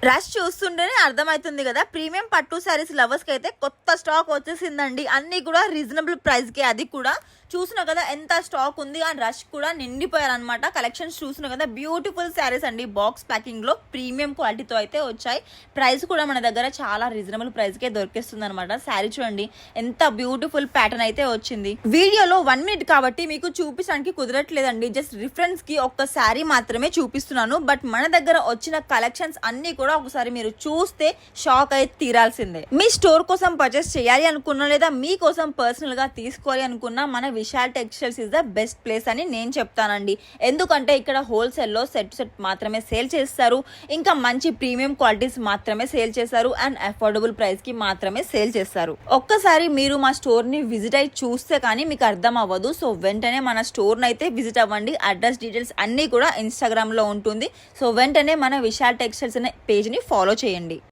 Rush చూస్తుంటేనే అర్థమవుతుంది కదా, ప్రీమియం పట్టు శారీస్ లవర్స్ కి అయితే కొత్త స్టాక్ వచ్చేసిందండి. అన్ని కూడా రీజనబుల్ ప్రైస్ కి, అది కూడా చూసిన కదా ఎంత స్టాక్ ఉంది. అండ్ రష్ కూడా నిండిపోయారు అనమాట. కలెక్షన్స్ చూసిన కదా, బ్యూటిఫుల్ శారీస్ అండి. బాక్స్ ప్యాకింగ్ లో ప్రీమియం క్వాలిటీతో అయితే వచ్చాయి. ప్రైస్ కూడా మన దగ్గర చాలా రీజనబుల్ ప్రైస్ కే దొరికిస్తుంది అనమాట. శారీ చూడండి ఎంత బ్యూటిఫుల్ ప్యాటర్న్ అయితే వచ్చింది. వీడియోలో 1 మినిట్ కాబట్టి మీకు చూపించడానికి కుదరట్లేదండి. జస్ట్ రిఫరెన్స్ కి ఒక్క శారీ మాత్రమే చూపిస్తున్నాను. బట్ మన దగ్గర వచ్చిన కలెక్షన్స్ అన్ని కూడా ఒకసారి మీరు చూస్తే షాక్ అయితే తీరాల్సిందే. మీ స్టోర్ కోసం పర్చేస్ చేయాలి అనుకున్నా, లేదా మీకోసం పర్సనల్ గా తీసుకోవాలి అనుకున్నా, మన Vishal textiles is the best place అని నేను చెప్తానండి. ఎందుకంటే ఇక్కడ హోల్సేల్ లో సెట్ మాత్రమే సేల్ చేస్తారు, ఇంకా మంచి ప్రీమియం క్వాలిటీస్ మాత్రమే సేల్ చేస్తారు, అండ్ అఫోర్డబుల్ ప్రైస్ కి మాత్రమే సేల్ చేస్తారు. ఒక్కసారి మీరు మా స్టోర్ ని విజిట్ అయి చూస్తే కానీ మీకు అర్థం అవ్వదు. సో వెంటనే మన స్టోర్ ని అయితే విజిట్ అవ్వండి. అడ్రస్ డీటెయిల్స్ అన్ని కూడా ఇన్స్టాగ్రామ్ లో ఉంటుంది. సో వెంటనే మన విశాల్ టెక్స్టైల్స్ అనే పేజ్ ని ఫాలో చేయండి.